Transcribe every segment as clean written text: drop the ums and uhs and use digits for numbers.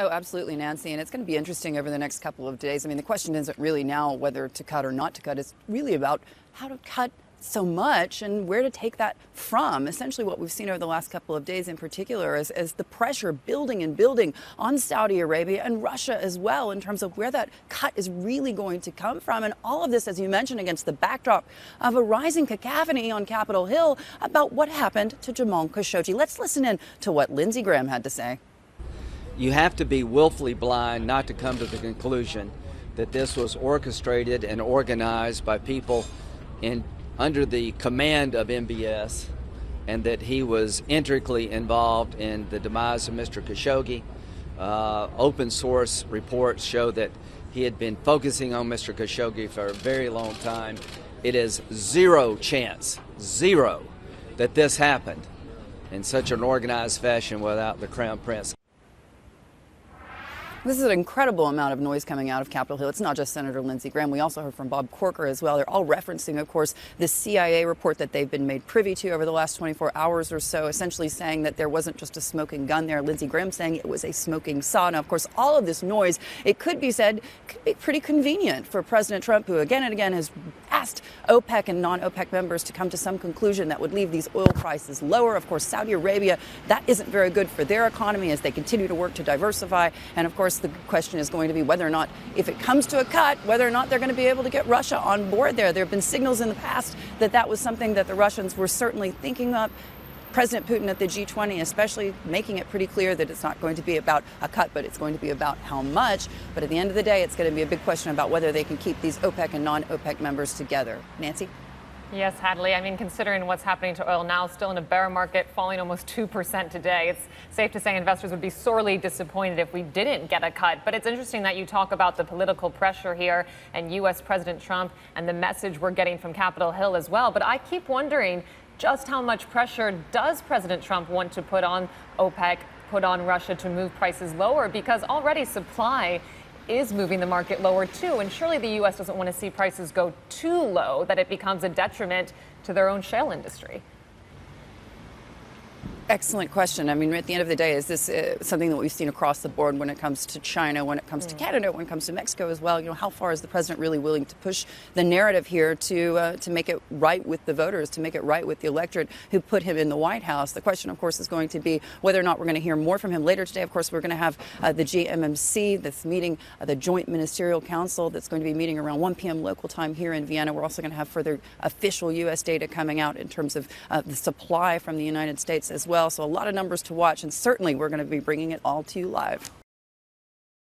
Oh, absolutely, Nancy. And it's going to be interesting over the next couple of days. I mean, the question isn't really now whether to cut or not to cut. It's really about how to cut so much and where to take that from. Essentially what we've seen over the last couple of days in particular is the pressure building and building on Saudi Arabia and Russia as well in terms of where that cut is really going to come from. And all of this, as you mentioned, against the backdrop of a rising cacophony on Capitol Hill about what happened to Jamal Khashoggi. Let's listen in to what Lindsey Graham had to say. You have to be willfully blind not to come to the conclusion that this was orchestrated and organized by people under the command of MBS, and that he was intricately involved in the demise of Mr. Khashoggi. Open source reports show that he had been focusing on Mr. Khashoggi for a very long time. It is zero chance, zero, that this happened in such an organized fashion without the Crown Prince. This is an incredible amount of noise coming out of Capitol Hill. It's not just Senator Lindsey Graham. We also heard from Bob Corker as well. They're all referencing, of course, the CIA report that they've been made privy to over the last 24 hours or so, essentially saying that there wasn't just a smoking gun there. Lindsey Graham saying it was a smoking saw. Now, of course, all of this noise, it could be said, could be pretty convenient for President Trump, who again and again has asked OPEC and non-OPEC members to come to some conclusion that would leave these oil prices lower. Of course, Saudi Arabia, that isn't very good for their economy as they continue to work to diversify. And of course, the question is going to be whether or not, if it comes to a cut, whether or not they're going to be able to get Russia on board there. There have been signals in the past that that was something that the Russians were certainly thinking of. President Putin at the G20 especially making it pretty clear that it's not going to be about a cut, but it's going to be about how much. But at the end of the day, it's going to be a big question about whether they can keep these OPEC and non-OPEC members together. Nancy? Yes, Hadley. I mean, considering what's happening to oil now, still in a bear market, falling almost 2% today, it's safe to say investors would be sorely disappointed if we didn't get a cut. But it's interesting that you talk about the political pressure here and U.S. President Trump and the message we're getting from Capitol Hill as well. But I keep wondering just how much pressure does President Trump want to put on OPEC, put on Russia to move prices lower? Because already supply is moving the market lower too, and surely the U.S. doesn't want to see prices go too low that it becomes a detriment to their own shale industry. Excellent question. I mean, at the end of the day, is this something that we've seen across the board when it comes to China, when it comes to Canada, when it comes to Mexico as well? You know, how far is the president really willing to push the narrative here to make it right with the voters, to make it right with the electorate who put him in the White House? The question, of course, is going to be whether or not we're going to hear more from him later today. Of course, we're going to have the GMMC, this meeting, the Joint Ministerial Council, that's going to be meeting around 1 p.m. local time here in Vienna. We're also going to have further official U.S. data coming out in terms of the supply from the United States as well. So a lot of numbers to watch, and certainly we're going to be bringing it all to you live.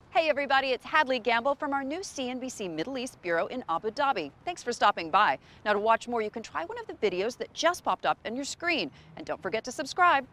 Hey everybody, it's Hadley Gamble from our new CNBC Middle East Bureau in Abu Dhabi. Thanks for stopping by. Now to watch more, you can try one of the videos that just popped up on your screen. And don't forget to subscribe.